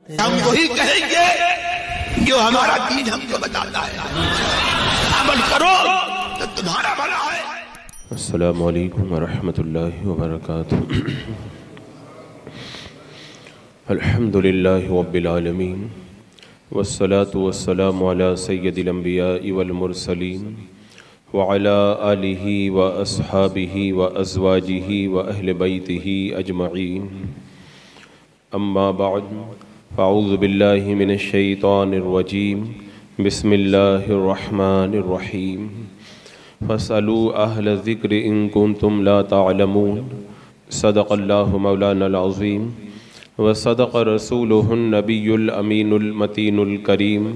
ہم وہی کہیں گے جو ہمارا دین ہم کو بتاتا ہے، عمل کرو تو تمہارا بھلا ہے۔ السلام علیکم ورحمۃ اللہ وبرکاتہ۔ الحمد للہ رب العالمین والصلاة والسلام علی سید الانبیاء والمرسلین وعلی آلہ واصحابہ وازواجہ واہل بیتہ اجمعین، اما بعد فاعوذ باللہ من الشیطان الرجیم، بسم اللہ الرحمن الرحیم۔ فاسألوا اہل الذکر ان کنتم لا تعلمون، صدق اللہ مولانا العظیم وصدق رسولہ النبی الامین المتین الکریم،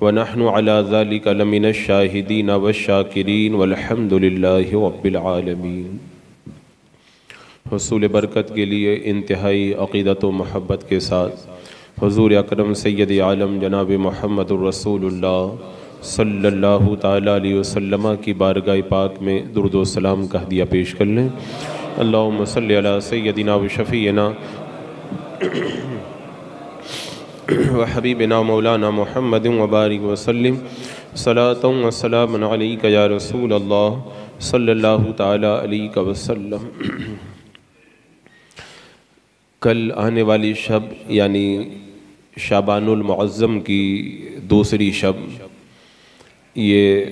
ونحن علی ذلک لمن الشاہدین والشاکرین والحمد للہ رب العالمین۔ حصول برکت کے لیے انتہائی عقیدت و محبت کے ساتھ حضور اکرم سید عالم جناب محمد الرسول اللہ صلی اللہ تعالیٰ علیہ وسلم کی بارگاہ پاک میں درود و سلام کا ہدیہ پیش کر لیں۔ اللہم صلی علی سیدنا و شفیعنا و حبیبنا مولانا محمد وبارک وسلم، صلاۃ و سلام علیک یا رسول اللہ صلی اللہ تعالیٰ علیہ وسلم۔ کل آنے والی شب یعنی شعبان المعظم کی دوسری شب، یہ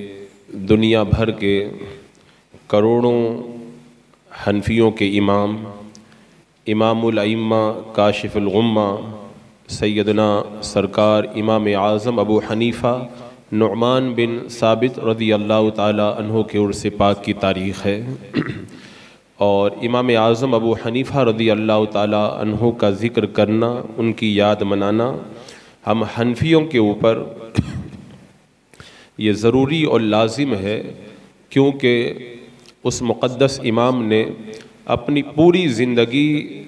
دنیا بھر کے کروڑوں حنفیوں کے امام، امام الائمہ کاشف الغمہ سیدنا سرکار امام اعظم ابو حنیفہ نعمان بن ثابت رضی اللہ تعالی عنہ کے عرس پاک کی تاریخ ہے، اور امام اعظم ابو حنیفہ رضی اللہ تعالی عنہ کا ذکر کرنا، ان کی یاد منانا ہم حنفیوں کے اوپر یہ ضروری اور لازم ہے، کیونکہ اس مقدس امام نے اپنی پوری زندگی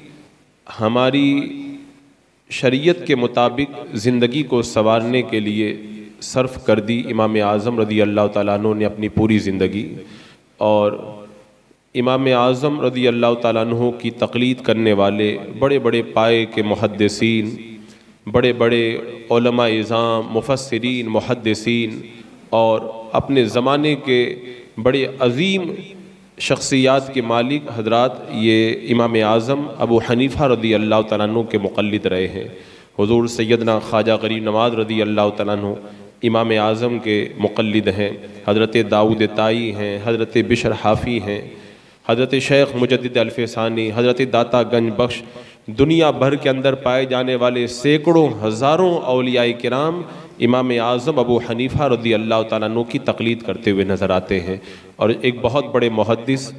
ہماری شریعت کے مطابق زندگی کو سنوارنے کے لیے صرف کر دی۔ امام اعظم رضی اللہ تعالیٰ عنہ نے اپنی پوری زندگی، اور امام اعظم رضی اللہ تعالیٰ عنہ کی تقلید کرنے والے بڑے بڑے پائے کے محدثین، بڑے بڑے علماء اعظام، مفسرین، محدثین اور اپنے زمانے کے بڑے عظیم شخصیات کے مالک حضرات، یہ امام اعظم ابو حنیفہ رضی اللہ تعالیٰ عنہ کے مقلد رہے ہیں۔ حضور سیدنا خواجہ غریب نواز رضی اللہ تعالیٰ عنہ امام اعظم کے مقلد ہیں، حضرت داؤد طائی ہیں، حضرت بشر حافی ہیں، حضرت شیخ مجدد الف ثانی، حضرت داتا گنج بخش، دنیا بھر کے اندر پائے جانے والے سینکڑوں ہزاروں اولیاء کرام امام اعظم ابو حنیفہ رضی اللہ تعالیٰ عنہ کی تقلید کرتے ہوئے نظر آتے ہیں۔ اور ایک بہت بڑے محدث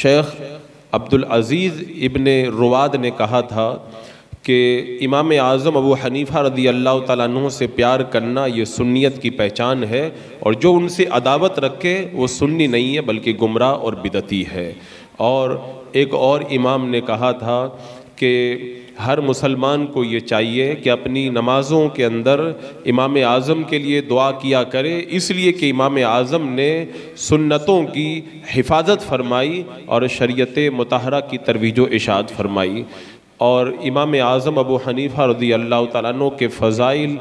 شیخ عبدالعزیز ابن رواد نے کہا تھا کہ امام اعظم ابو حنیفہ رضی اللہ تعالیٰ عنہ سے پیار کرنا یہ سنیت کی پہچان ہے، اور جو ان سے عداوت رکھے وہ سنی نہیں ہے بلکہ گمراہ اور بدعتی ہے۔ اور ایک اور امام نے کہا تھا کہ ہر مسلمان کو یہ چاہیے کہ اپنی نمازوں کے اندر امام اعظم کے لیے دعا کیا کرے، اس لیے کہ امام اعظم نے سنتوں کی حفاظت فرمائی اور شریعت مطہرہ کی ترویج و اشاعت فرمائی۔ اور امام اعظم ابو حنیفہ رضی اللہ تعالیٰ عنہ کے فضائل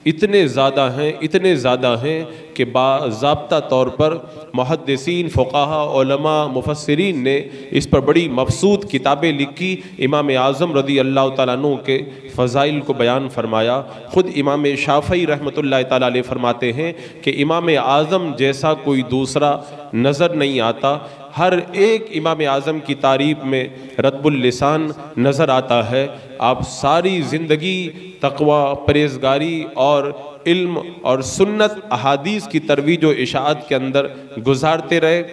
اتنے زیادہ ہیں کہ باضابطہ طور پر محدثین، فقہاء، علماء، مفسرین نے اس پر بڑی مبسوط کتابیں لکھی، امام اعظم رضی اللہ تعالیٰ عنہ کے فضائل کو بیان فرمایا۔ خود امام شافعی رحمۃ اللہ تعالیٰ علیہ فرماتے ہیں کہ امام اعظم جیسا کوئی دوسرا نظر نہیں آتا، ہر ایک امام اعظم کی تعریف میں رطب اللسان نظر آتا ہے۔ آپ ساری زندگی تقوی، پرہیزگاری اور علم اور سنت احادیث کی ترویج و اشاعت کے اندر گزارتے رہے۔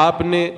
آپ نے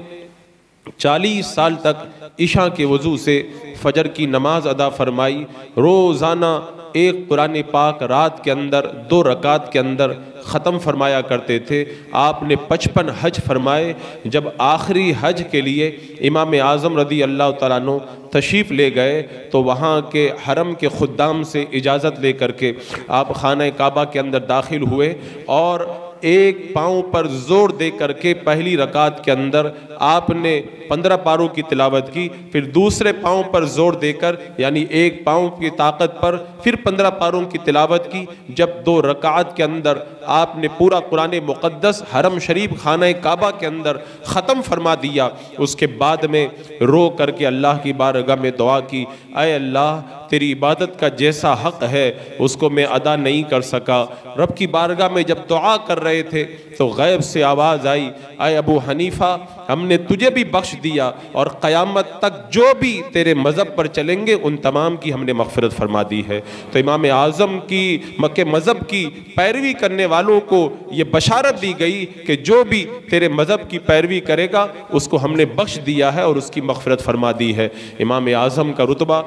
40 سال تک عشاء کے وضو سے فجر کی نماز ادا فرمائی، روزانہ ایک قرآن پاک رات کے اندر 2 رکعت کے اندر ختم فرمایا کرتے تھے۔ آپ نے 55 حج فرمائے۔ جب آخری حج کے لیے امام اعظم رضی اللہ تعالیٰ عنہ تشریف لے گئے تو وہاں کے حرم کے خدام سے اجازت لے کر کے آپ خانہ کعبہ کے اندر داخل ہوئے، اور ایک پاؤں پر زور دے کر کے پہلی رکعت کے اندر آپ نے 15 پاروں کی تلاوت کی، پھر دوسرے پاؤں پر زور دے کر یعنی ایک پاؤں کی طاقت پر پھر 15 پاروں کی تلاوت کی۔ جب 2 رکعت کے اندر آپ نے پورا قرآن مقدس حرم شریف خانہ کعبہ کے اندر ختم فرما دیا، اس کے بعد میں رو کر کے اللہ کی بارگاہ میں دعا کی، اے اللہ تیری عبادت کا جیسا حق ہے اس کو میں ادا نہیں کر سکا۔ رب کی بارگاہ میں جب دعا کر رہے تھے تو غیب سے آواز آئی، اے ابو حنیفہ ہم نے تجھے بھی بخش دیا اور قیامت تک جو بھی تیرے مذہب پر چلیں گے ان تمام کی ہم نے مغفرت فرما دی ہے۔ تو امام اعظم کی مکہ مذہب کی پیروی کرنے والوں کو یہ بشارت دی گئی کہ جو بھی تیرے مذہب کی پیروی کرے گا اس کو ہم نے بخش دیا ہے اور اس کی مغفرت فرما دی ہے۔ امام اعظم کا رتبہ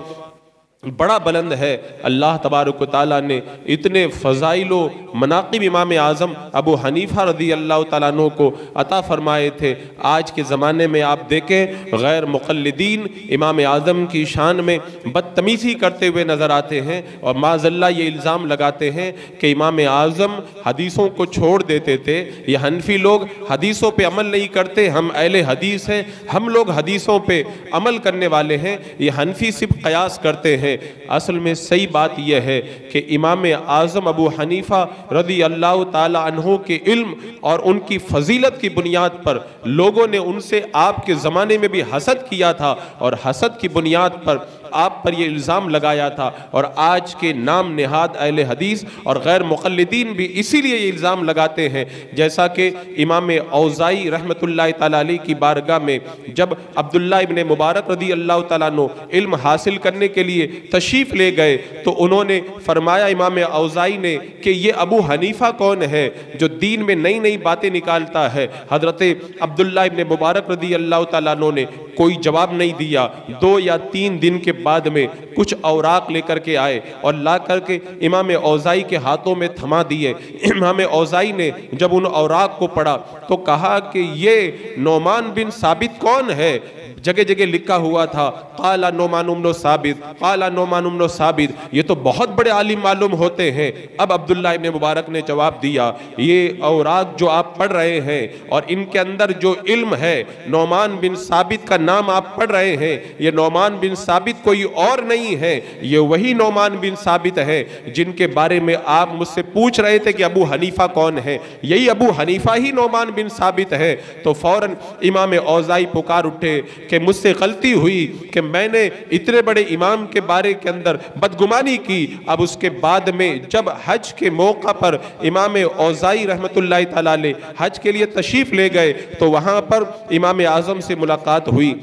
بڑا بلند ہے۔ اللہ تبارک و تعالیٰ نے اتنے فضائل و مناقب امام اعظم ابو حنیفہ رضی اللہ تعالیٰ عنہ کو عطا فرمائے تھے۔ آج کے زمانے میں آپ دیکھیں غیر مقلدین امام اعظم کی شان میں بدتمیزی کرتے ہوئے نظر آتے ہیں اور معاذ اللہ یہ الزام لگاتے ہیں کہ امام اعظم حدیثوں کو چھوڑ دیتے تھے، یہ حنفی لوگ حدیثوں پہ عمل نہیں کرتے، ہم اہل حدیث ہیں، ہم لوگ حدیثوں پہ عمل کرنے والے ہیں، یہ حنفی صرف قیاس کرتے ہیں۔ اصل میں صحیح بات یہ ہے کہ امام اعظم ابو حنیفہ رضی اللہ تعالی عنہ کے علم اور ان کی فضیلت کی بنیاد پر لوگوں نے ان سے آپ کے زمانے میں بھی حسد کیا تھا اور حسد کی بنیاد پر آپ پر یہ الزام لگایا تھا، اور آج کے نام نہاد اہل حدیث اور غیر مقلدین بھی اسی لیے یہ الزام لگاتے ہیں۔ جیسا کہ امام اوزائی رحمت اللہ تعالیٰ علیہ کی بارگاہ میں جب عبداللہ ابن مبارک رضی اللہ تعالیٰ عنہ علم حاصل کرنے کے لیے تشریف لے گئے تو انہوں نے فرمایا امام اوزائی نے کہ یہ ابو حنیفہ کون ہے جو دین میں نئی نئی باتیں نکالتا ہے؟ حضرت عبداللہ ابن مبارک رضی اللہ تعالیٰ عنہ نے کوئی جواب نہیں دیا۔ 2 یا 3 دن کے بعد میں کچھ اوراق لے کر کے آئے اور لا کر کے امام اوزائی کے ہاتھوں میں تھما دیے۔ امام اوزائی نے جب ان اوراق کو پڑھا تو کہا کہ یہ نعمان بن ثابت کون ہے؟ جگہ جگہ لکھا ہوا تھا قال نعمان بن ثابت، قال نعمان بن ثابت، یہ تو بہت بڑے عالم معلوم ہوتے ہیں۔ اب عبداللہ ابن مبارک نے جواب دیا یہ اوراق جو آپ پڑھ رہے ہیں اور ان کے اندر جو علم ہے نعمان بن ثابت کا نام آپ پڑھ رہے ہیں، یہ نعمان بن ثابت کوئی اور نہیں ہے، یہ وہی نعمان بن ثابت ہے جن کے بارے میں آپ مجھ سے پوچھ رہے تھے کہ ابو حنیفہ کون ہے، یہی ابو حنیفہ ہی نعمان بن ثابت ہے۔ تو فوراً امام اوزائی پکار اٹھے کہ مجھ سے غلطی ہوئی کہ میں نے اتنے بڑے امام کے بارے کے اندر بدگمانی کی۔ اب اس کے بعد میں جب حج کے موقع پر امام اوزائی رحمت اللہ تعالیٰ علیہ حج کے لیے تشریف لے گئے تو وہاں پر امام اعظم سے ملاقات ہوئی۔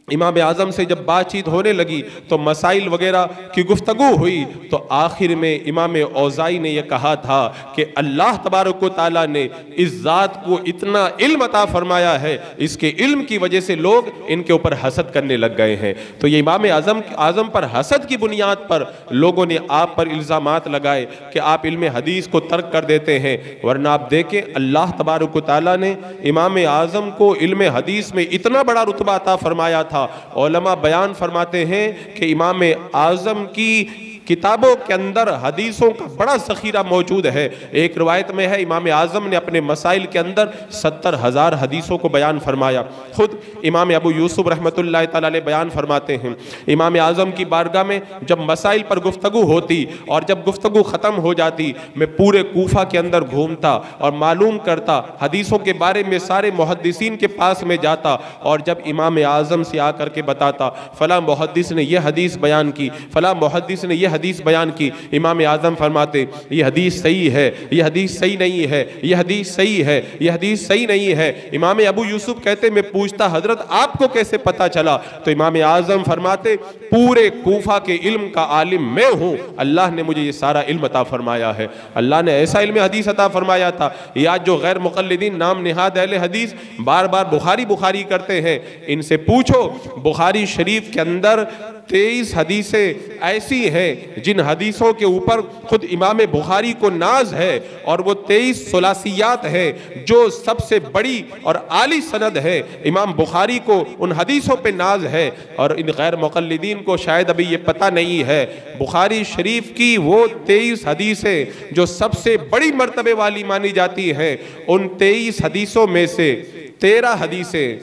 امام اعظم سے جب بات چیت ہونے لگی تو مسائل وغیرہ کی گفتگو ہوئی تو آخر میں امام اوزائی نے یہ کہا تھا کہ اللہ تبارک و تعالیٰ نے اس ذات کو اتنا علم عطا فرمایا ہے، اس کے علم کی وجہ سے لوگ ان کے اوپر حسد کرنے لگ گئے ہیں۔ تو یہ امام اعظم پر حسد کی بنیاد پر لوگوں نے آپ پر الزامات لگائے کہ آپ علم حدیث کو ترک کر دیتے ہیں، ورنہ آپ دیکھیں اللہ تبارک و تعالیٰ نے امام اعظم کو علم حدیث میں اتنا بڑا رتبہ عطا فرمایا تھا۔ علماء بیان فرماتے ہیں کہ امام اعظم کی کتابوں کے اندر حدیثوں کا بڑا ذخیرہ موجود ہے۔ ایک روایت میں ہے امام اعظم نے اپنے مسائل کے اندر 70,000 حدیثوں کو بیان فرمایا۔ خود امام ابو یوسف رحمت اللہ تعالیٰ علیہ بیان فرماتے ہیں امام اعظم کی بارگاہ میں جب مسائل پر گفتگو ہوتی اور جب گفتگو ختم ہو جاتی میں پورے کوفہ کے اندر گھومتا اور معلوم کرتا، حدیثوں کے بارے میں سارے محدثین کے پاس میں جاتا اور جب امام اعظم سے آ کر کے بتاتا فلاں محدث نے یہ حدیث بیان کی، فلاں محدث نے یہ حدیث بیان کی، امام اعظم فرماتے یہ حدیث صحیح ہے، یہ حدیث صحیح نہیں ہے، یہ حدیث صحیح ہے، یہ حدیث صحیح نہیں ہے۔ امام ابو یوسف کہتے میں پوچھتا حضرت آپ کو کیسے پتا چلا؟ تو امام اعظم فرماتے پورے کوفہ کے علم کا عالم میں ہوں، اللہ نے مجھے یہ سارا علم عطا فرمایا ہے۔ اللہ نے ایسا علم حدیث عطا فرمایا تھا۔ یہ آج جو غیر مقلدین نام نہاد اہل حدیث بار بار بخاری بخاری کرتے ہیں، ان سے پوچھو بخاری شریف کے اندر 23 حدیثیں ایسی ہیں جن حدیثوں کے اوپر خود امام بخاری کو ناز ہے، اور وہ 23 ثلاثیات ہیں جو سب سے بڑی اور عالی سند ہے، امام بخاری کو ان حدیثوں پہ ناز ہے۔ اور ان غیر مقلدین کو شاید ابھی یہ پتہ نہیں ہے، بخاری شریف کی وہ 23 حدیثیں جو سب سے بڑی مرتبے والی مانی جاتی ہیں، ان 23 حدیثوں میں سے 13 حدیثیں،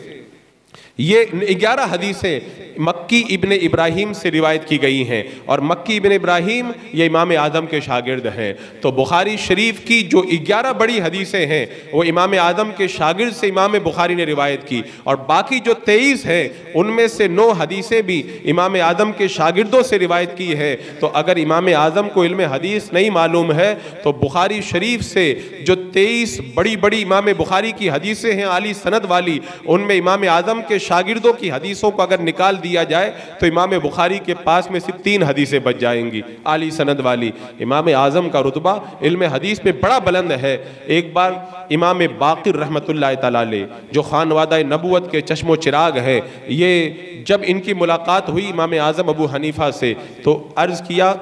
یہ 11 حدیثیں مکی ابن ابراہیم سے روایت کی گئی ہیں، اور مکی ابن ابراہیم یہ امام اعظم کے شاگرد ہیں۔ تو بخاری شریف کی جو 11 بڑی حدیثیں ہیں وہ امام اعظم کے شاگرد سے امام بخاری نے روایت کی، اور باقی جو 23 ہیں ان میں سے 9 حدیثیں بھی امام اعظم کے شاگردوں سے روایت کی ہے۔ تو اگر امام اعظم کو علم حدیث نہیں معلوم ہے تو بخاری شریف سے جو 23 بڑی بڑی امام بخاری کی حدیثیں ہیں عالی سند والی، ان میں امام اعظم کے شاگردوں کی حدیثوں کو اگر نکال دیا جائے تو امام بخاری کے پاس میں صرف 3 حدیثیں بچ جائیں گی عالی سند والی۔ امام اعظم کا رتبہ علم حدیث میں بڑا بلند ہے۔ ایک بار امام باقر رحمت اللہ تعالی علیہ جو خانوادہ نبوت کے چشم و چراغ ہیں، یہ جب ان کی ملاقات ہوئی امام اعظم ابو حنیفہ سے تو عرض کیا،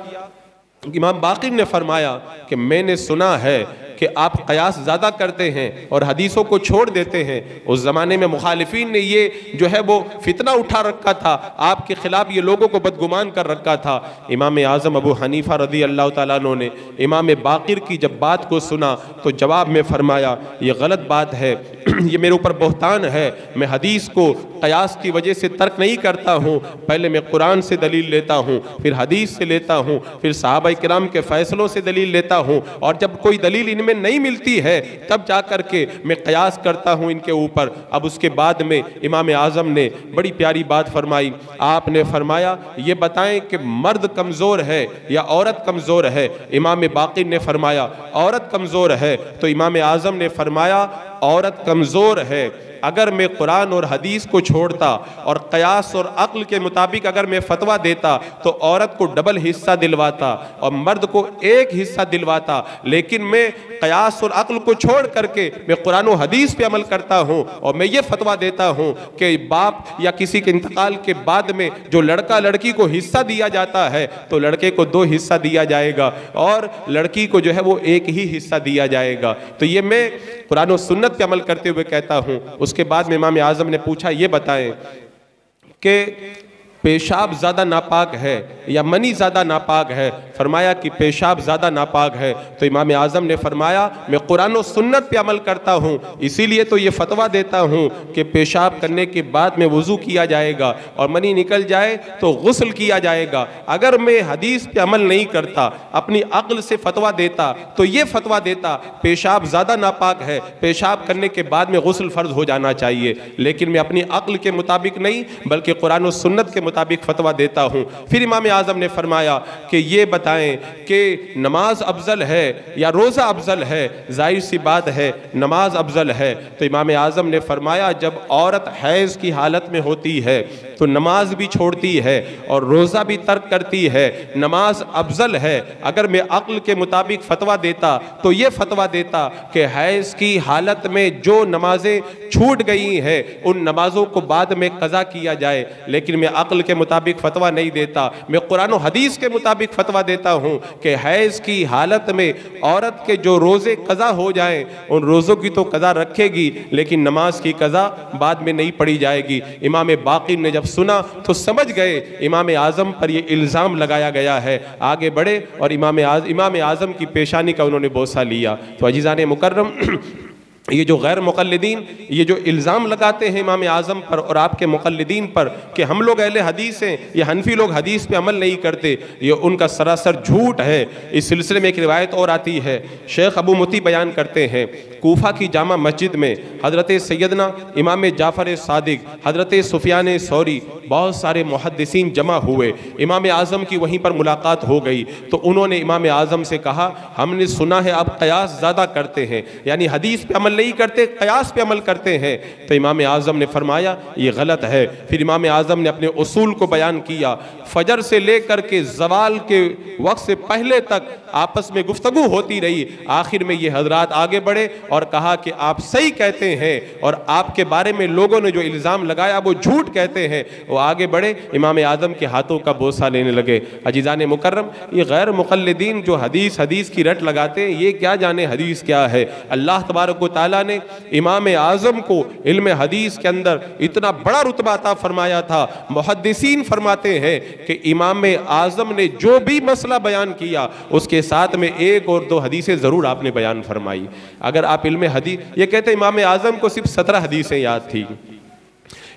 امام باقر نے فرمایا کہ میں نے سنا ہے کہ آپ قیاس زیادہ کرتے ہیں اور حدیثوں کو چھوڑ دیتے ہیں۔ اس زمانے میں مخالفین نے یہ جو ہے وہ فتنہ اٹھا رکھا تھا، آپ کے خلاف یہ لوگوں کو بدگمان کر رکھا تھا۔ امام اعظم ابو حنیفہ رضی اللہ تعالیٰ عنہ نے امام باقر کی جب بات کو سنا تو جواب میں فرمایا یہ غلط بات ہے، یہ میرے اوپر بہتان ہے، میں حدیث کو قیاس کی وجہ سے ترک نہیں کرتا ہوں، پہلے میں قرآن سے دلیل لیتا ہوں، پھر حدیث سے لیتا ہوں، پھر صحابہ کرام کے فیصلوں سے دلیل لیتا ہوں، اور جب کوئی دلیل ان میں نہیں ملتی ہے تب جا کر کے میں قیاس کرتا ہوں ان کے اوپر۔ اب اس کے بعد میں امام اعظم نے بڑی پیاری بات فرمائی، آپ نے فرمایا یہ بتائیں کہ مرد کمزور ہے یا عورت کمزور ہے؟ امام باقر نے فرمایا عورت کمزور ہے، تو امام اعظم نے فرمایا عورت کمزور ہے، اگر میں قرآن اور حدیث کو چھوڑتا اور قیاس اور عقل کے مطابق اگر میں فتویٰ دیتا تو عورت کو ڈبل حصہ دلواتا اور مرد کو ایک حصہ دلواتا، لیکن میں قیاس اور عقل کو چھوڑ کر کے میں قرآن و حدیث پہ عمل کرتا ہوں، اور میں یہ فتویٰ دیتا ہوں کہ باپ یا کسی کے انتقال کے بعد میں جو لڑکا لڑکی کو حصہ دیا جاتا ہے تو لڑکے کو 2 حصہ دیا جائے گا اور لڑکی کو جو ہے وہ 1 ہی حصہ دیا جائے گا۔ تو یہ میں قرآن و سنت پہ عمل کرتے ہوئے کہتا ہوں۔ اس کے بعد میں امام اعظم نے پوچھا یہ بتائیں کہ پیشاب زیادہ ناپاک ہے یا منی زیادہ ناپاک ہے؟ فرمایا کہ پیشاب زیادہ ناپاک ہے، تو امام اعظم نے فرمایا میں قرآن و سنت پہ عمل کرتا ہوں، اسی لیے تو یہ فتویٰ دیتا ہوں کہ پیشاب کرنے کے بعد میں وضو کیا جائے گا اور منی نکل جائے تو غسل کیا جائے گا۔ اگر میں حدیث پہ عمل نہیں کرتا، اپنی عقل سے فتویٰ دیتا تو یہ فتویٰ دیتا پیشاب زیادہ ناپاک ہے، پیشاب کرنے کے بعد میں غسل فرض ہو جانا چاہیے، لیکن میں اپنی عقل کے مطابق نہیں بلکہ قرآن و سنت کے مطابق فتویٰ دیتا ہوں۔ پھر امام اعظم نے فرمایا کہ یہ بتائیں کہ نماز افضل ہے یا روزہ افضل ہے؟ ظاہر سی بات ہے نماز افضل ہے، تو امام اعظم نے فرمایا جب عورت حیض کی حالت میں ہوتی ہے تو نماز بھی چھوڑتی ہے اور روزہ بھی ترک کرتی ہے، نماز افضل ہے۔ اگر میں عقل کے مطابق فتویٰ دیتا تو یہ فتویٰ دیتا کہ حیض کی حالت میں جو نمازیں چھوٹ گئی ہیں ان نمازوں کو بعد میں قضا کیا جائے، لیکن میں عقل کے مطابق فتویٰ نہیں دیتا، میں قرآن و حدیث کے مطابق فتویٰ دیتا ہوں کہ حیض کی حالت میں عورت کے جو روزے قضا ہو جائیں ان روزوں کی تو قضا رکھے گی لیکن نماز کی قضا بعد میں نہیں پڑی جائے گی۔ امام باقر نے جب سنا تو سمجھ گئے امام اعظم پر یہ الزام لگایا گیا ہے، آگے بڑھے اور امام اعظم کی پیشانی کا انہوں نے بوسہ لیا۔ تو عزیزان مکرم، یہ جو غیر مقلدین یہ جو الزام لگاتے ہیں امام اعظم پر اور آپ کے مقلدین پر کہ ہم لوگ اہل حدیث ہیں، یہ حنفی لوگ حدیث پہ عمل نہیں کرتے، یہ ان کا سراسر جھوٹ ہے۔ اس سلسلے میں ایک روایت اور آتی ہے، شیخ ابو متی بیان کرتے ہیں کوفہ کی جامع مسجد میں حضرت سیدنا امام جعفر صادق، حضرت سفیان ثوری، بہت سارے محدثین جمع ہوئے، امام اعظم کی وہیں پر ملاقات ہو گئی تو انہوں نے امام اعظم سے کہا ہم نے سنا ہے آپ قیاس زیادہ کرتے ہیں، یعنی حدیث پہ عمل عمل نہیں کرتے، قیاس پہ عمل کرتے ہیں۔ تو امام اعظم نے فرمایا یہ غلط ہے۔ پھر امام اعظم نے اپنے اصول کو بیان کیا، فجر سے لے کر کے زوال کے وقت سے پہلے تک آپس میں گفتگو ہوتی رہی۔ آخر میں یہ حضرات آگے بڑھے اور کہا کہ آپ صحیح کہتے ہیں اور آپ کے بارے میں لوگوں نے جو الزام لگایا وہ جھوٹ کہتے ہیں۔ وہ آگے بڑھے، امام اعظم کے ہاتھوں کا بوسہ لینے لگے۔ عزیزان مکرم، یہ غیر مقلدین جو حدیث کی رٹ لگاتے ہیں، یہ کیا جانے حدیث کیا ہے۔ اللہ تبارک و تعالیٰ نے امام اعظم کو علم حدیث کے اندر اتنا بڑا رتبہ عطا فرمایا تھا۔ محدثین فرماتے ہیں کہ امام اعظم نے جو بھی مسئلہ بیان کیا اس کے ساتھ میں ایک اور دو حدیثیں ضرور آپ نے بیان فرمائی۔ اگر آپ علم حدیث، یہ کہتے ہیں امام اعظم کو صرف 17 حدیثیں یاد تھی۔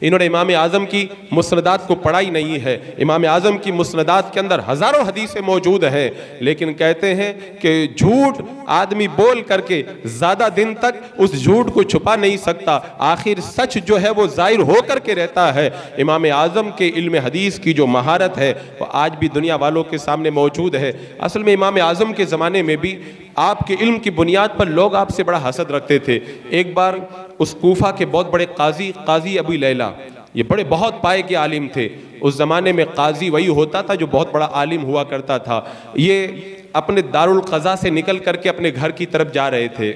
انہوں نے امام اعظم کی مسندات کو پڑھا ہی نہیں ہے۔ امام اعظم کی مسندات کے اندر ہزاروں حدیثیں موجود ہیں، لیکن کہتے ہیں کہ جھوٹ آدمی بول کر کے زیادہ دن تک اس جھوٹ کو چھپا نہیں سکتا، آخر سچ جو ہے وہ ظاہر ہو کر کے رہتا ہے۔ امام اعظم کے علم حدیث کی جو مہارت ہے وہ آج بھی دنیا والوں کے سامنے موجود ہے۔ اصل میں امام اعظم کے زمانے میں بھی آپ کے علم کی بنیاد پر لوگ آپ سے بڑا حسد رکھتے تھے۔ ایک بار اس کوفہ کے بہت بڑے قاضی ابو لیلہ، یہ بڑے بہت پائے کے عالم تھے۔ اس زمانے میں قاضی وہی ہوتا تھا جو بہت بڑا عالم ہوا کرتا تھا۔ یہ اپنے دارالقضاء سے نکل کر کے اپنے گھر کی طرف جا رہے تھے۔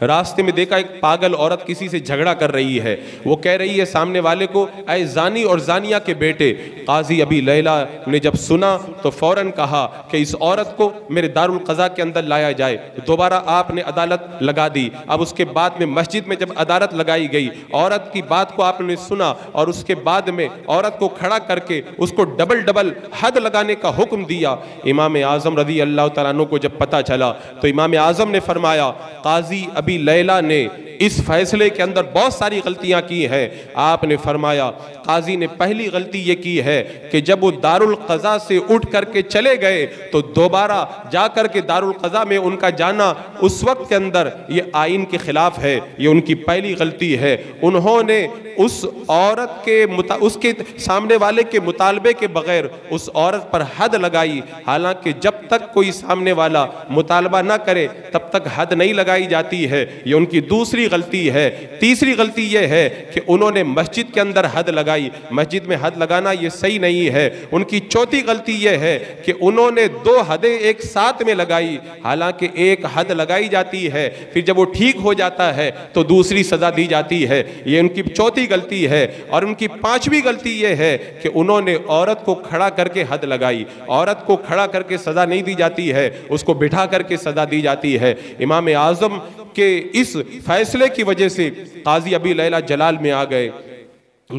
راستے میں دیکھا ایک پاگل عورت کسی سے جھگڑا کر رہی ہے۔ وہ کہہ رہی ہے سامنے والے کو، اے زانی اور زانیہ کے بیٹے۔ قاضی ابی لیلہ نے جب سنا تو فوراً کہا کہ اس عورت کو میرے دارالقضاء کے اندر لایا جائے۔ دوبارہ آپ نے عدالت لگا دی۔ اب اس کے بعد میں مسجد میں جب عدالت لگائی گئی، عورت کی بات کو آپ نے سنا اور اس کے بعد میں عورت کو کھڑا کر کے اس کو ڈبل حد لگانے کا حکم دیا۔ امام اعظم رضی اللہ تعالیٰ عنہ کو جب پتہ چلا تو امام اعظم نے فرمایا قاضی ابی لیلہ نے اس فیصلے کے اندر بہت ساری غلطیاں کی ہیں۔ آپ نے فرمایا قاضی نے پہلی غلطی یہ کی ہے کہ جب وہ دارالقضاء سے اٹھ کر کے چلے گئے تو دوبارہ جا کر کے دارالقضاء میں ان کا جانا اس وقت کے اندر یہ آئین کے خلاف ہے، یہ ان کی پہلی غلطی ہے۔ انہوں نے اس عورت کے اس کے سامنے والے کے مطالبے کے بغیر اس عورت پر حد لگائی، حالانکہ جب تک کوئی سامنے والا مطالبہ نہ کرے تب تک حد نہیں لگائی جاتی ہے۔ یہ ان کی دوسری غلطی ہے۔ تیسری غلطی یہ ہے کہ انہوں نے مسجد کے اندر حد لگائی۔ مسجد میں حد لگانا یہ صحیح نہیں ہے۔ ان کی چوتھی غلطی یہ ہے کہ انہوں نے دو حدیں ایک ساتھ میں لگائی، حالانکہ ایک حد لگائی جاتی ہے، پھر جب وہ ٹھیک ہو جاتا ہے تو دوسری سزا دی جاتی ہے۔ یہ ان کی چوتھی غلطی ہے۔ اور ان کی پانچویں غلطی یہ ہے کہ انہوں نے عورت کو کھڑا کر کے حد لگائی۔ عورت کو کھڑا کر کے سزا نہیں دی جاتی ہے، اس کو بٹھا کر کے سزا دی جاتی ہے۔ امام اعظم کے اس فیصلے کی وجہ سے قاضی ابی لیلہ جلال میں آ گئے،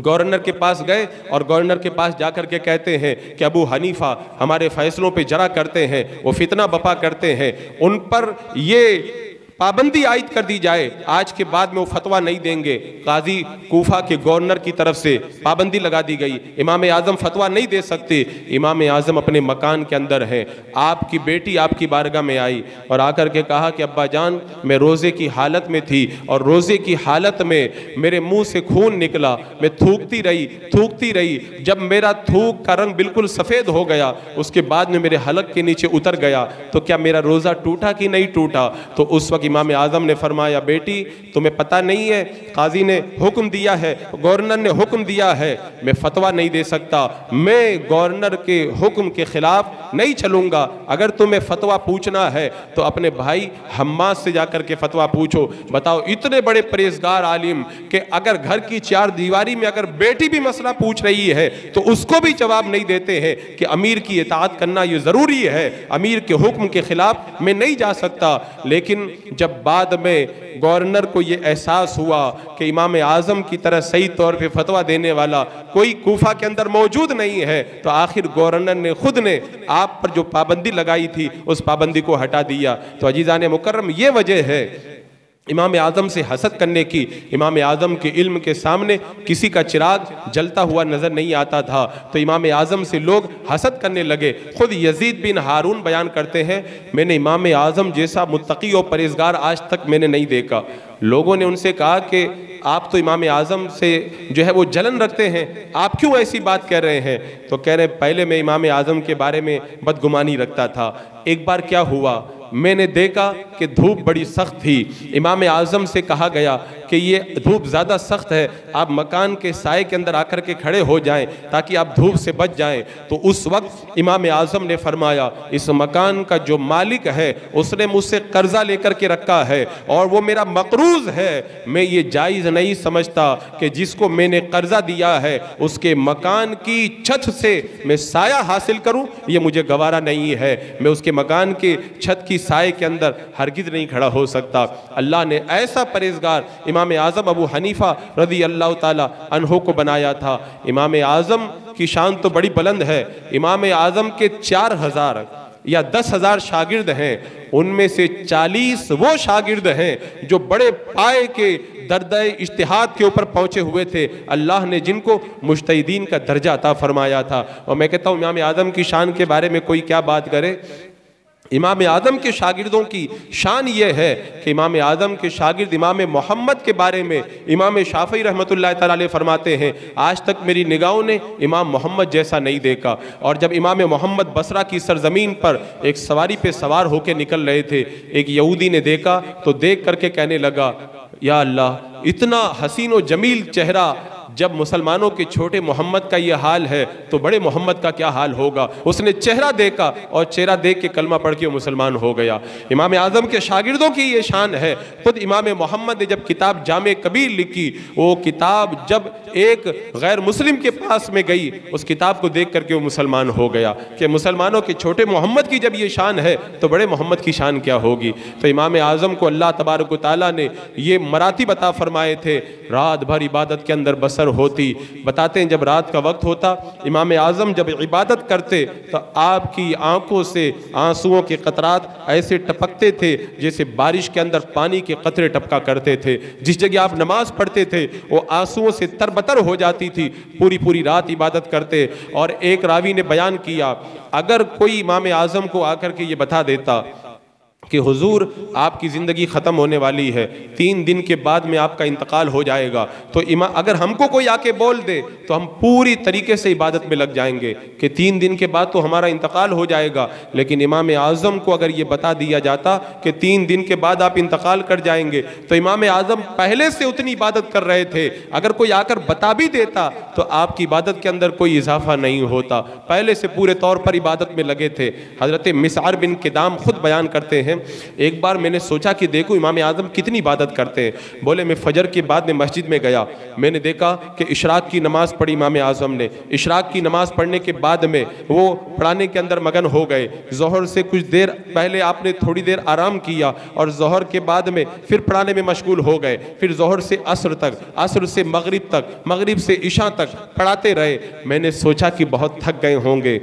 گورنر کے پاس گئے اور گورنر کے پاس جا کر کے کہتے ہیں کہ ابو حنیفہ ہمارے فیصلوں پہ جرا کرتے ہیں، وہ فتنہ بپا کرتے ہیں، ان پر یہ پابندی عائد کر دی جائے، آج کے بعد میں وہ فتویٰ نہیں دیں گے۔ قاضی کوفہ کے گورنر کی طرف سے پابندی لگا دی گئی، امام اعظم فتویٰ نہیں دے سکتے۔ امام اعظم اپنے مکان کے اندر ہیں، آپ کی بیٹی آپ کی بارگاہ میں آئی اور آ کر کے کہا کہ ابا جان میں روزے کی حالت میں تھی اور روزے کی حالت میں میرے منہ سے خون نکلا، میں تھوکتی رہی، جب میرا تھوک کا رنگ بالکل سفید ہو گیا اس کے بعد میں میرے حلق کے نیچے اتر گیا، تو کیا میرا روزہ ٹوٹا کہ نہیں ٹوٹا؟ تو اس وقت امام اعظم نے فرمایا بیٹی تمہیں پتہ نہیں ہے، قاضی نے حکم دیا ہے، گورنر نے حکم دیا ہے، میں فتویٰ نہیں دے سکتا، میں گورنر کے حکم کے خلاف نہیں چلوں گا۔ اگر تمہیں فتویٰ پوچھنا ہے تو اپنے بھائی حماد سے جا کر کے فتویٰ پوچھو۔ بتاؤ اتنے بڑے پرہیزگار عالم کہ اگر گھر کی چار دیواری میں اگر بیٹی بھی مسئلہ پوچھ رہی ہے تو اس کو بھی جواب نہیں دیتے ہیں کہ امیر کی اطاعت کرنا یہ ضروری ہے، امیر کے حکم کے خلاف میں نہیں جا سکتا۔ لیکن جب بعد میں گورنر کو یہ احساس ہوا کہ امام اعظم کی طرح صحیح طور پہ فتویٰ دینے والا کوئی کوفہ کے اندر موجود نہیں ہے، تو آخر گورنر نے خود نے آپ پر جو پابندی لگائی تھی اس پابندی کو ہٹا دیا۔ تو عزیزان مکرم یہ وجہ ہے امام اعظم سے حسد کرنے کی۔ امام اعظم کے علم کے سامنے کسی کا چراغ جلتا ہوا نظر نہیں آتا تھا، تو امام اعظم سے لوگ حسد کرنے لگے۔ خود یزید بن ہارون بیان کرتے ہیں میں نے امام اعظم جیسا متقی اور پرہیزگار آج تک میں نے نہیں دیکھا۔ لوگوں نے ان سے کہا کہ آپ تو امام اعظم سے جو ہے وہ جلن رکھتے ہیں، آپ کیوں ایسی بات کہہ رہے ہیں؟ تو کہہ رہے پہلے میں امام اعظم کے بارے میں بدگمانی رکھتا تھا، ایک بار کیا ہوا میں نے دیکھا کہ دھوپ بڑی سخت تھی۔ امام اعظم سے کہا گیا کہ یہ دھوپ زیادہ سخت ہے، آپ مکان کے سائے کے اندر آ کر کے کھڑے ہو جائیں تاکہ آپ دھوپ سے بچ جائیں۔ تو اس وقت امام اعظم نے فرمایا اس مکان کا جو مالک ہے اس نے مجھ سے قرضہ لے کر کے رکھا ہے اور وہ میرا مقروض ہے، میں یہ جائز نہیں سمجھتا کہ جس کو میں نے قرضہ دیا ہے اس کے مکان کی چھت سے میں سایہ حاصل کروں، یہ مجھے گوارا نہیں ہے، میں اس کے مکان کے چھت کی سائے کے اندر ہرگز نہیں کھڑا ہو سکتا۔ اللہ نے ایسا پرہیزگار امام اعظم ابو حنیفہ رضی اللہ تعالی عنہ کو بنایا تھا۔ امام اعظم کی شان تو بڑی بلند ہے، امام اعظم کے 4000 یا 10,000 شاگرد ہیں، ان میں سے 40 وہ شاگرد ہیں جو بڑے پائے کے دردہ اجتہاد کے اوپر پہنچے ہوئے تھے، اللہ نے جن کو مجتہدین کا درجہ عطا فرمایا تھا۔ اور میں کہتا ہوں امام اعظم کی شان کے بارے میں کوئی کیا بات کرے، امام اعظم کے شاگردوں کی شان یہ ہے کہ امام اعظم کے شاگرد امام محمد کے بارے میں امام شافعی رحمۃ اللہ تعالی علیہ فرماتے ہیں آج تک میری نگاہوں نے امام محمد جیسا نہیں دیکھا۔ اور جب امام محمد بصرہ کی سرزمین پر ایک سواری پہ سوار ہو کے نکل رہے تھے، ایک یہودی نے دیکھا تو دیکھ کر کے کہنے لگا یا اللہ اتنا حسین و جمیل چہرہ، جب مسلمانوں کے چھوٹے محمد کا یہ حال ہے تو بڑے محمد کا کیا حال ہوگا۔ اس نے چہرہ دیکھا اور چہرہ دیکھ کے کلمہ پڑھ کے مسلمان ہو گیا۔ امام اعظم کے شاگردوں کی یہ شان ہے۔ خود امام محمد نے جب کتاب جامع کبیر لکھی، وہ کتاب جب ایک غیر مسلم کے پاس میں گئی، اس کتاب کو دیکھ کر کے وہ مسلمان ہو گیا کہ مسلمانوں کے چھوٹے محمد کی جب یہ شان ہے تو بڑے محمد کی شان کیا ہوگی۔ تو امام اعظم کو اللہ تبارک و تعالیٰ نے یہ مراتب عطا فرمائے تھے، رات بھر عبادت کے اندر بسر ہوتی۔ بتاتے ہیں جب رات کا وقت ہوتا امام اعظم جب عبادت کرتے تو آپ کی آنکھوں سے آنسوؤں کے قطرات ایسے ٹپکتے تھے جیسے بارش کے اندر پانی کے قطرے ٹپکا کرتے تھے۔ جس جگہ آپ نماز پڑھتے تھے وہ آنسوؤں سے تربتر ہو جاتی تھی، پوری رات عبادت کرتے۔ اور ایک راوی نے بیان کیا اگر کوئی امام اعظم کو آ کر کے یہ بتا دیتا کہ حضور آپ کی زندگی ختم ہونے والی ہے، 3 دن کے بعد میں آپ کا انتقال ہو جائے گا، تو اگر ہم کو کوئی آ کے بول دے تو ہم پوری طریقے سے عبادت میں لگ جائیں گے کہ 3 دن کے بعد تو ہمارا انتقال ہو جائے گا۔ لیکن امام اعظم کو اگر یہ بتا دیا جاتا کہ 3 دن کے بعد آپ انتقال کر جائیں گے تو امام اعظم پہلے سے اتنی عبادت کر رہے تھے، اگر کوئی آ کر بتا بھی دیتا تو آپ کی عبادت کے اندر کوئی اضافہ نہیں ہوتا، پہلے سے پورے طور پر عبادت میں لگے تھے۔ حضرت مسعر بن کدام خود بیان کرتے ہیں ایک بار میں نے سوچا کہ دیکھو امام اعظم کتنی عبادت کرتے ہیں، بولے میں فجر کے بعد میں مسجد میں گیا، میں نے دیکھا کہ اشراق کی نماز پڑھی امام اعظم نے، اشراق کی نماز پڑھنے کے بعد میں وہ پڑھانے کے اندر مگن ہو گئے، ظہر سے کچھ دیر پہلے آپ نے تھوڑی دیر آرام کیا اور ظہر کے بعد میں پھر پڑھانے میں مشغول ہو گئے، پھر ظہر سے عصر تک، عصر سے مغرب تک، مغرب سے عشاء تک پڑھاتے رہے۔ میں نے سوچا کہ بہت تھک گئے ہوں گے،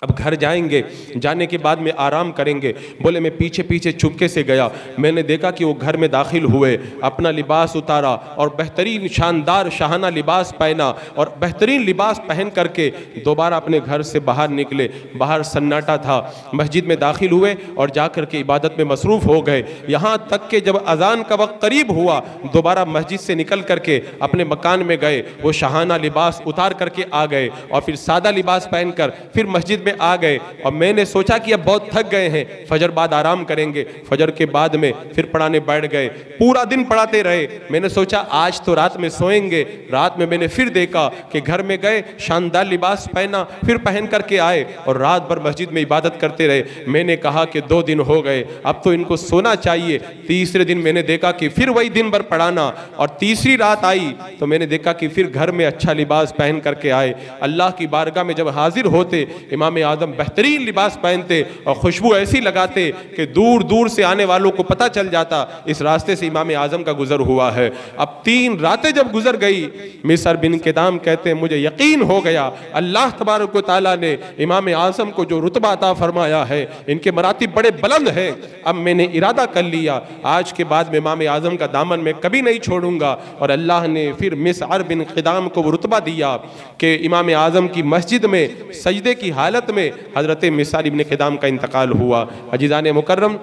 اب گھر جائیں گے، جانے کے بعد میں آرام کریں گے۔ بولے میں پیچھے چپکے سے گیا، میں نے دیکھا کہ وہ گھر میں داخل ہوئے، اپنا لباس اتارا اور بہترین شاندار شاہانہ لباس پہنا اور بہترین لباس پہن کر کے دوبارہ اپنے گھر سے باہر نکلے، باہر سناٹا تھا، مسجد میں داخل ہوئے اور جا کر کے عبادت میں مصروف ہو گئے، یہاں تک کہ جب اذان کا وقت قریب ہوا دوبارہ مسجد سے نکل کر کے اپنے مکان میں گئے، وہ شاہانہ لباس اتار کر کے آ گئے اور پھر سادہ لباس پہن کر پھر مسجد میں آ گئے۔ اور میں نے سوچا کہ اب بہت تھک گئے ہیں، فجر بعد آرام کریں گے، فجر کے بعد میں پھر پڑھانے بیٹھ گئے، پورا دن پڑھاتے رہے۔ میں نے سوچا آج تو رات میں سوئیں گے، رات میں نے پھر دیکھا کہ گھر میں گئے، شاندار لباس پہنا، پھر پہن کر کے آئے اور رات بھر مسجد میں عبادت کرتے رہے۔ میں نے کہا کہ 2 دن ہو گئے، اب تو ان کو سونا چاہیے۔ تیسرے دن میں نے دیکھا کہ پھر وہی دن بھر پڑھانا، اور تیسری رات آئی تو میں نے دیکھا کہ پھر گھر میں اچھا لباس پہن کر کے آئے۔ اللہ کی بارگاہ میں جب حاضر ہوتے امام اعظم بہترین لباس پہنتے اور خوشبو ایسی لگاتے کہ دور دور سے آنے والوں کو پتہ چل جاتا اس راستے سے امام اعظم کا گزر ہوا ہے۔ اب 3 راتیں جب گزر گئی، مسعر بن کدام کہتے ہیں مجھے یقین ہو گیا اللہ تبارک و تعالیٰ نے امام اعظم کو جو رتبہ عطا فرمایا ہے، ان کے مراتب بڑے بلند ہیں۔ اب میں نے ارادہ کر لیا آج کے بعد میں امام اعظم کا دامن میں کبھی نہیں چھوڑوں گا، اور اللہ نے پھر مسعر بن کدام کو وہ رتبہ دیا کہ امام اعظم کی مسجد میں سجدے کی حالت میں حضرت مسعر بن کدام کا انتقال ہوا۔ عزیزان مکرم،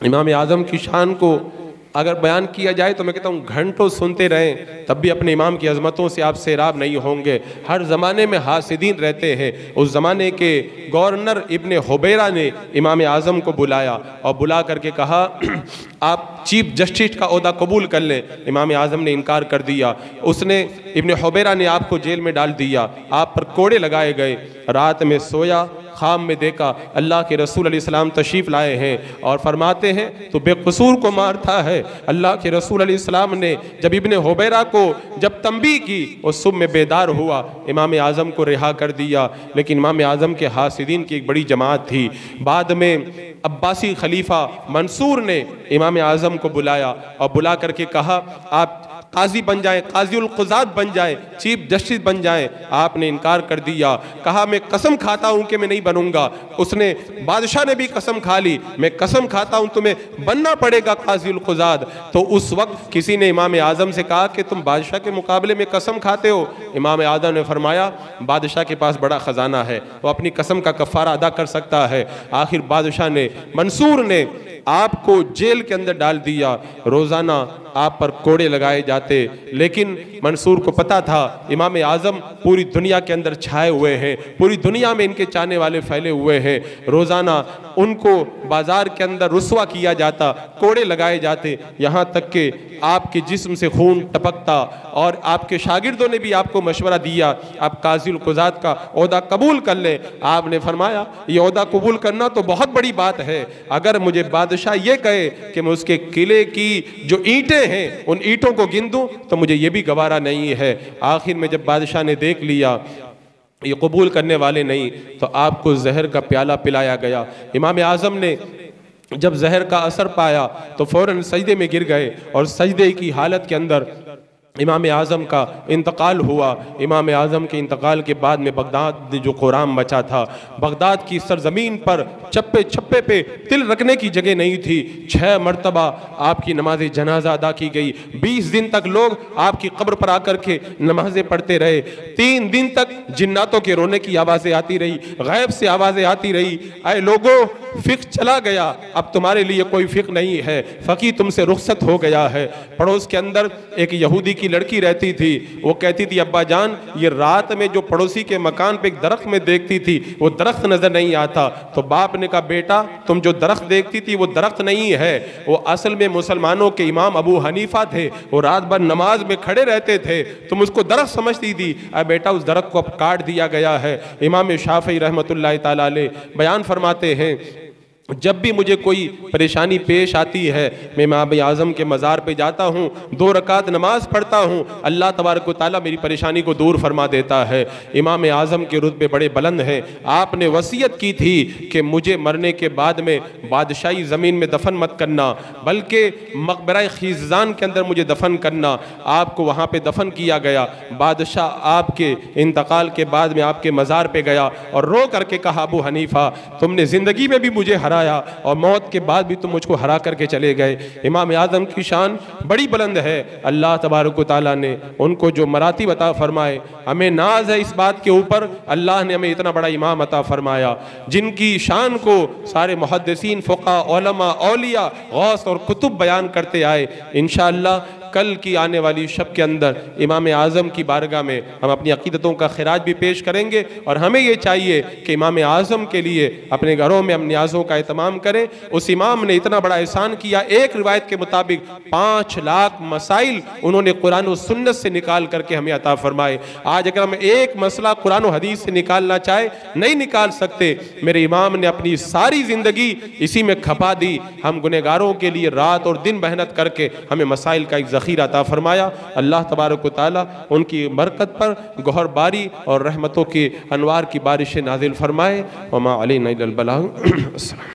امام اعظم کی شان کو اگر بیان کیا جائے تو میں کہتا ہوں گھنٹوں سنتے رہیں تب بھی اپنے امام کی عظمتوں سے آپ سیراب نہیں ہوں گے۔ ہر زمانے میں حاسدین رہتے ہیں۔ اس زمانے کے گورنر ابن حبیرہ نے امام اعظم کو بلایا اور بلا کر کے کہا آپ چیف جسٹس کا عہدہ قبول کر لیں۔ امام اعظم نے انکار کر دیا۔ اس نے ابن حبیرہ نے آپ کو جیل میں ڈال دیا، آپ پر کوڑے لگائے گئے۔ رات میں سویا، خواب میں دیکھا اللہ کے رسول علیہ السلام تشریف لائے ہیں اور فرماتے ہیں تو بے قصور کو مارتا ہے۔ اللہ کے رسول علیہ السلام نے جب ابن حبیرہ کو جب تنبیہ کی وہ صبح میں بیدار ہوا، امام اعظم کو رہا کر دیا۔ لیکن امام اعظم کے حاسدین کی ایک بڑی جماعت تھی۔ بعد میں عباسی خلیفہ منصور نے امام اعظم کو بلایا اور بلا کر کے کہا آپ قاضی بن جائیں، قاضی القضات بن جائیں، چیف جسٹس بن جائیں۔ آپ نے انکار کر دیا، کہا میں قسم کھاتا ہوں کہ میں نہیں بنوں گا۔ اس نے بادشاہ نے بھی قسم کھا لی، میں قسم کھاتا ہوں تمہیں بننا پڑے گا قاضی القضات۔ تو اس وقت کسی نے امام اعظم سے کہا کہ تم بادشاہ کے مقابلے میں قسم کھاتے ہو؟ امام اعظم نے فرمایا بادشاہ کے پاس بڑا خزانہ ہے، وہ اپنی قسم کا کفارہ ادا کر سکتا ہے۔ آخر بادشاہ نے، منصور نے آپ کو جیل کے اندر ڈال دیا۔ روزانہ آپ پر کوڑے لگائے جاتے، لیکن منصور کو پتا تھا امام اعظم پوری دنیا کے اندر چھائے ہوئے ہیں، پوری دنیا میں ان کے چاہنے والے پھیلے ہوئے ہیں۔ روزانہ ان کو بازار کے اندر رسوا کیا جاتا، کوڑے لگائے جاتے، یہاں تک کہ آپ کے جسم سے خون ٹپکتا۔ اور آپ کے شاگردوں نے بھی آپ کو مشورہ دیا آپ قاضی القضات کا عہدہ قبول کر لیں۔ آپ نے فرمایا یہ عہدہ قبول کرنا تو بہت بڑی بات ہے، اگر مجھے بادشاہ یہ کہے کہ میں اس کے قلعے کی جو اینٹیں ہیں ان اینٹوں کو گن دوں تو مجھے یہ بھی گوارا نہیں ہے۔ آخر میں جب بادشاہ نے دیکھ لیا یہ قبول کرنے والے نہیں تو آپ کو زہر کا پیالہ پلایا گیا۔ امام اعظم نے جب زہر کا اثر پایا تو فوراً سجدے میں گر گئے اور سجدے کی حالت کے اندر امام اعظم کا انتقال ہوا۔ امام اعظم کے انتقال کے بعد میں بغداد میں جو خرام مچا تھا، بغداد کی سرزمین پر چپے چپے پہ تل رکھنے کی جگہ نہیں تھی۔ 6 مرتبہ آپ کی نماز جنازہ ادا کی گئی، 20 دن تک لوگ آپ کی قبر پر آ کر کے نمازیں پڑھتے رہے، 3 دن تک جناتوں کے رونے کی آوازیں آتی رہی، غیب سے آوازیں آتی رہی، اے لوگوں فقہ چلا گیا، اب تمہارے لیے کوئی فقہ نہیں ہے، فقیہ تم سے رخصت ہو گیا ہے۔ پڑوس کے اندر ایک یہودی کی لڑکی رہتی تھی، وہ کہتی تھی ابا جان یہ رات میں جو پڑوسی کے مکان پہ ایک درخت میں دیکھتی تھی وہ درخت نظر نہیں آتا، تو باپ نے کہا بیٹا تم جو درخت دیکھتی تھی وہ درخت نہیں ہے، وہ اصل میں مسلمانوں کے امام ابو حنیفہ تھے، وہ رات بھر نماز میں کھڑے رہتے تھے، تم اس کو درخت سمجھتی تھی، اے بیٹا اس درخت کو اب کاٹ دیا گیا ہے۔ امام شافعی رحمۃ اللہ تعالی علیہ بیان فرماتے ہیں جب بھی مجھے کوئی پریشانی پیش آتی ہے میں امام اعظم کے مزار پہ جاتا ہوں، 2 رکعت نماز پڑھتا ہوں، اللہ تبارک و تعالیٰ میری پریشانی کو دور فرما دیتا ہے۔ امام اعظم کے رتبے بڑے بلند ہیں۔ آپ نے وصیت کی تھی کہ مجھے مرنے کے بعد میں بادشاہی زمین میں دفن مت کرنا بلکہ مقبرہ خیزان کے اندر مجھے دفن کرنا۔ آپ کو وہاں پہ دفن کیا گیا۔ بادشاہ آپ کے انتقال کے بعد میں آپ کے مزار پہ گیا اور رو کر کے کہا ابو حنیفہ تم نے زندگی میں بھی مجھے ہرایا اور موت کے بعد بھی تم مجھ کو ہرا کر کے چلے گئے۔ امام اعظم کی شان بڑی بلند ہے۔ اللہ تبارک و تعالیٰ نے ان کو جو مراتب عطا فرمائے، ہمیں ناز ہے اس بات کے اوپر اللہ نے ہمیں اتنا بڑا امام عطا فرمایا جن کی شان کو سارے محدثین، فقہ، علماء، اولیاء، غوث اور کتب بیان کرتے آئے۔ انشاءاللہ کل کی آنے والی شب کے اندر امام اعظم کی بارگاہ میں ہم اپنی عقیدتوں کا خراج بھی پیش کریں گے، اور ہمیں یہ چاہیے کہ امام اعظم کے لیے اپنے گھروں میں ہم نیازوں کا اہتمام کریں۔ اس امام نے اتنا بڑا احسان کیا، ایک روایت کے مطابق 5 لاکھ مسائل انہوں نے قرآن و سنت سے نکال کر کے ہمیں عطا فرمائے۔ آج اگر ہم ایک مسئلہ قرآن و حدیث سے نکالنا چاہے نہیں نکال سکتے۔ میرے امام نے اپنی ساری زندگی اسی میں کھپا دی۔ ہم گنہگاروں کے لیے رات اور دن محنت کر کے ہمیں مسائل کا ایک ذخیرہ عطا فرمایا۔ اللہ تبارک و تعالیٰ ان کی برکت پر گوہر باری اور رحمتوں کے انوار کی بارشیں نازل فرمائے۔ وما علینا الا البلاغ۔